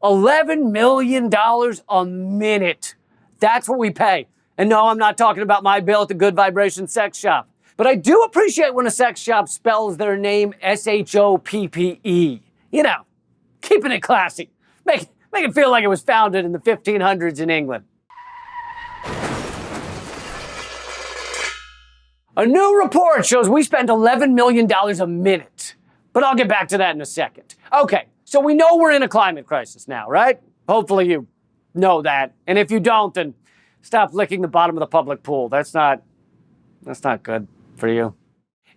$11 million a minute. That's what we pay. And no, I'm not talking about my bill at the Good Vibration sex shop. But I do appreciate when a sex shop spells their name S-H-O-P-P-E. You know, keeping it classy. Make it feel like it was founded in the 1500s in England. A new report shows we spend $11 million a minute. But I'll get back to that in a second. Okay, so we know we're in a climate crisis now, right? Hopefully you know that. And if you don't, then stop licking the bottom of the public pool. That's not good for you.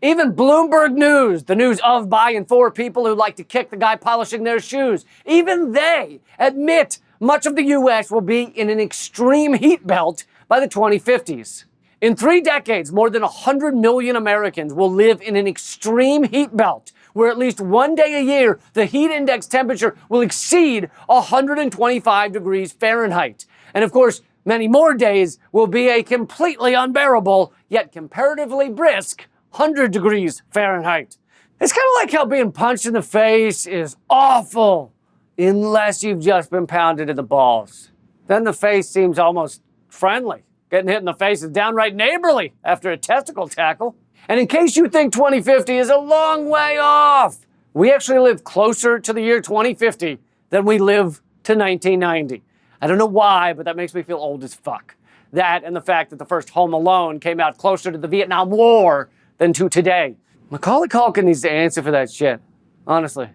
Even Bloomberg News, the news of, by, and for people who like to kick the guy polishing their shoes, even they admit much of the U.S. will be in an extreme heat belt by the 2050s. In 3 decades, more than 100 million Americans will live in an extreme heat belt, where at least one day a year, the heat index temperature will exceed 125 degrees Fahrenheit. And of course, many more days will be a completely unbearable, yet comparatively brisk 100 degrees Fahrenheit. It's kind of like how being punched in the face is awful, unless you've just been pounded in the balls. Then the face seems almost friendly. Getting hit in the face is downright neighborly after a testicle tackle. And in case you think 2050 is a long way off, we actually live closer to the year 2050 than we live to 1990. I don't know why, but that makes me feel old as fuck. That and the fact that the first Home Alone came out closer to the Vietnam War than to today. Macaulay Culkin needs to answer for that shit, honestly.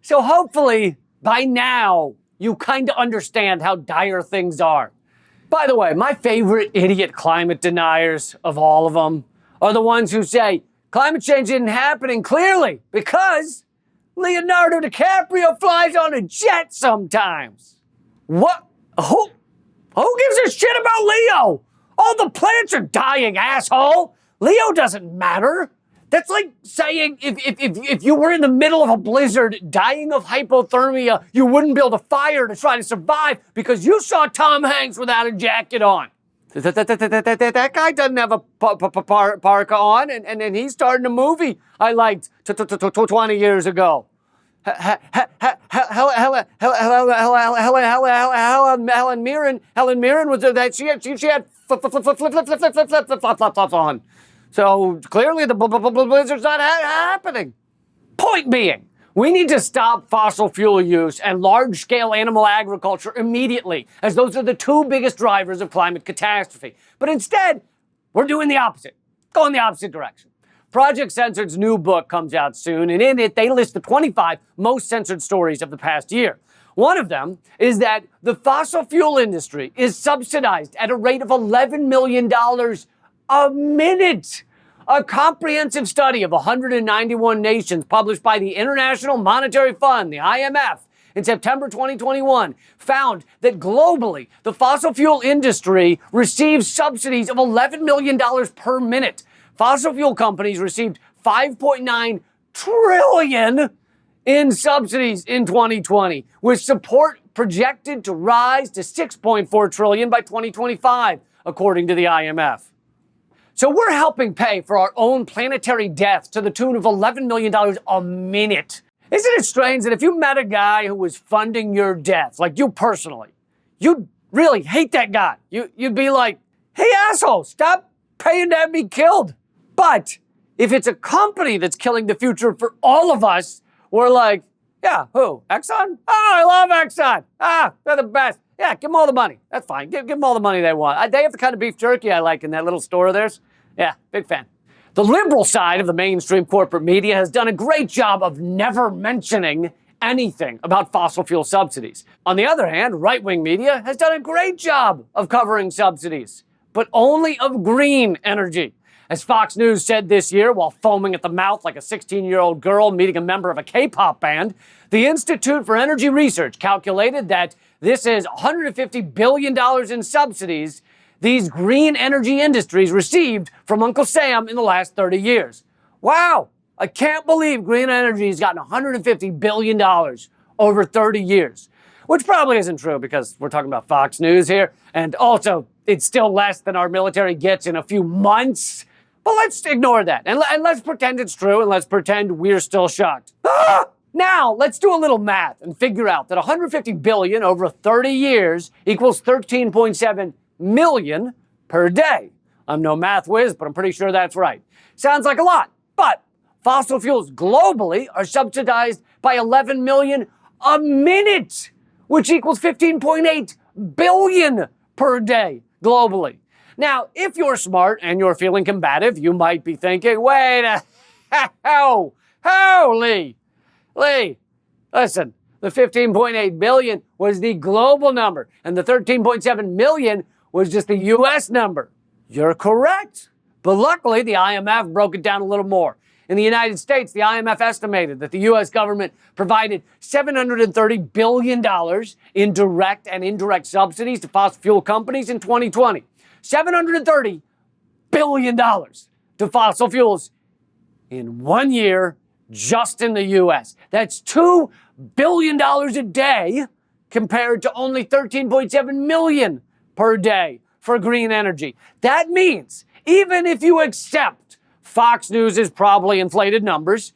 So hopefully, by now, you kind of understand how dire things are. By the way, my favorite idiot climate deniers of all of them are the ones who say climate change isn't happening clearly because Leonardo DiCaprio flies on a jet sometimes. What? Who gives a shit about Leo? All the plants are dying, asshole. Leo doesn't matter. That's like saying if you were in the middle of a blizzard dying of hypothermia, you wouldn't build a fire to try to survive because you saw Tom Hanks without a jacket on. That guy doesn't have a parka on, and he's starting a movie I liked 20 years ago. Helen Mirren was that she had flip-flops on. So clearly the blizzard's not happening. Point being, we need to stop fossil fuel use and large-scale animal agriculture immediately, as those are the 2 biggest drivers of climate catastrophe. But instead, we're doing the opposite, going the opposite direction. Project Censored's new book comes out soon, and in it, they list the 25 most censored stories of the past year. One of them is that the fossil fuel industry is subsidized at a rate of $11 million a minute. A comprehensive study of 191 nations published by the International Monetary Fund, the IMF, in September 2021 found that globally, the fossil fuel industry receives subsidies of $11 million per minute. Fossil fuel companies received $5.9 trillion in subsidies in 2020, with support projected to rise to $6.4 trillion by 2025, according to the IMF. So we're helping pay for our own planetary death to the tune of $11 million a minute. Isn't it strange that if you met a guy who was funding your death, like you personally, you'd really hate that guy. You'd be like, hey, asshole, stop paying to have me killed. But if it's a company that's killing the future for all of us, we're like, yeah, who? Exxon? Oh, I love Exxon. They're the best. Yeah, give them all the money. That's fine. Give them all the money they want. They have the kind of beef jerky I like in that little store of theirs. Yeah, big fan. The liberal side of the mainstream corporate media has done a great job of never mentioning anything about fossil fuel subsidies. On the other hand, right-wing media has done a great job of covering subsidies, but only of green energy. As Fox News said this year while foaming at the mouth like a 16-year-old girl meeting a member of a K-pop band, the Institute for Energy Research calculated that this is $150 billion in subsidies these green energy industries received from Uncle Sam in the last 30 years. Wow, I can't believe green energy has gotten $150 billion over 30 years. Which probably isn't true because we're talking about Fox News here, and also it's still less than our military gets in a few months. But let's ignore that, and let's pretend it's true, and let's pretend we're still shocked. Now, let's do a little math and figure out that 150 billion over 30 years equals 13.7 million per day. I'm no math whiz, but I'm pretty sure that's right. Sounds like a lot, but fossil fuels globally are subsidized by 11 million a minute, which equals 15.8 billion per day globally. Now, if you're smart and you're feeling combative, you might be thinking, wait Lee, listen, the 15.8 billion was the global number, and the 13.7 million was just the U.S. number. You're correct. But luckily, the IMF broke it down a little more. In the United States, the IMF estimated that the U.S. government provided $730 billion in direct and indirect subsidies to fossil fuel companies in 2020. $730 billion to fossil fuels in 1 year just in the U.S. That's $2 billion a day compared to only 13.7 million per day for green energy. That means even if you accept Fox News' probably inflated numbers,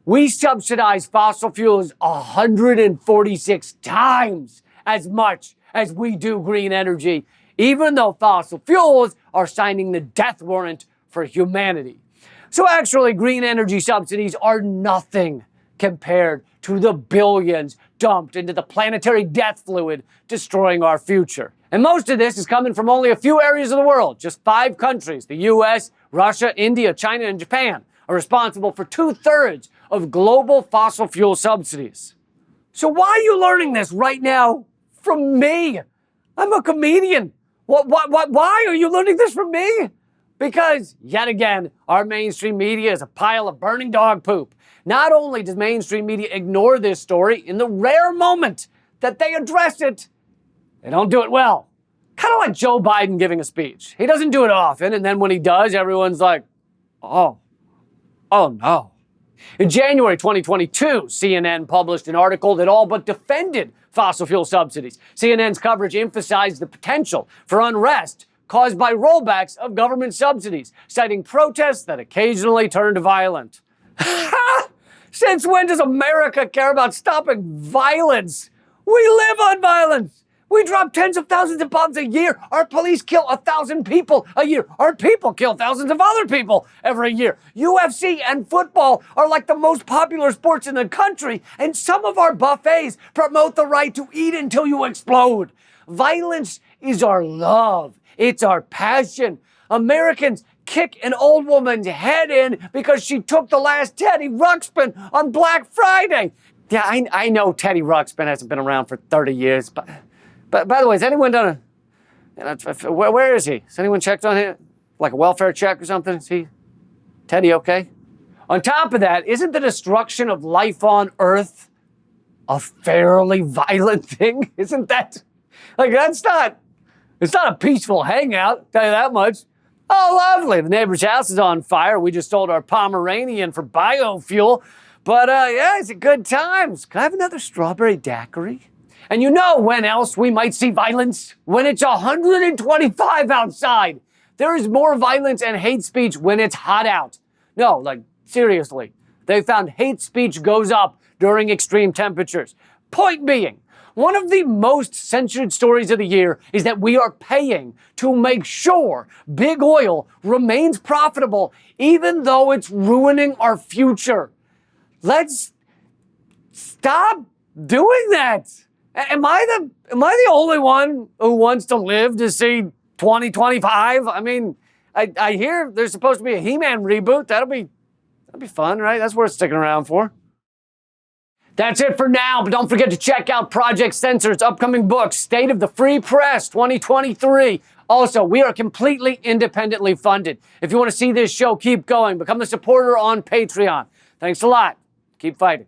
we subsidize fossil fuels 146 times as much as we do green energy, even though fossil fuels are signing the death warrant for humanity. So actually, green energy subsidies are nothing compared to the billions dumped into the planetary death fluid destroying our future. And most of this is coming from only a few areas of the world. Just 5 countries, the US, Russia, India, China, and Japan, are responsible for 2/3 of global fossil fuel subsidies. So why are you learning this right now from me? I'm a comedian. Why are you learning this from me? Because, yet again, our mainstream media is a pile of burning dog poop. Not only does mainstream media ignore this story, in the rare moment that they address it, they don't do it well. Kind of like Joe Biden giving a speech. He doesn't do it often, and then when he does, everyone's like, oh no. In January 2022, CNN published an article that all but defended fossil fuel subsidies. CNN's coverage emphasized the potential for unrest caused by rollbacks of government subsidies, citing protests that occasionally turned violent. Since when does America care about stopping violence? We live on violence. We drop tens of thousands of bombs a year. Our police kill 1,000 people a year. Our people kill thousands of other people every year. UFC and football are like the most popular sports in the country, and some of our buffets promote the right to eat until you explode. Violence is our love. It's our passion. Americans kick an old woman's head in because she took the last Teddy Ruxpin on Black Friday. Yeah, I know Teddy Ruxpin hasn't been around for 30 years, but by the way, has anyone done where is he? Has anyone checked on him? Like a welfare check or something? Is Teddy okay? On top of that, isn't the destruction of life on Earth a fairly violent thing? Isn't that, it's not a peaceful hangout, tell you that much. Oh, lovely. The neighbor's house is on fire. We just sold our Pomeranian for biofuel. But yeah, it's a good times. Can I have another strawberry daiquiri? And you know when else we might see violence? When it's 125 outside. There is more violence and hate speech when it's hot out. No, seriously. They found hate speech goes up during extreme temperatures. Point being, one of the most censored stories of the year is that we are paying to make sure big oil remains profitable even though it's ruining our future. Let's stop doing that. Am I the only one who wants to live to see 2025? I mean, I hear there's supposed to be a He-Man reboot. That'll be fun, right? That's worth sticking around for. That's it for now, but don't forget to check out Project Censor's upcoming book, State of the Free Press 2023. Also, we are completely independently funded. If you want to see this show keep going, become a supporter on Patreon. Thanks a lot. Keep fighting.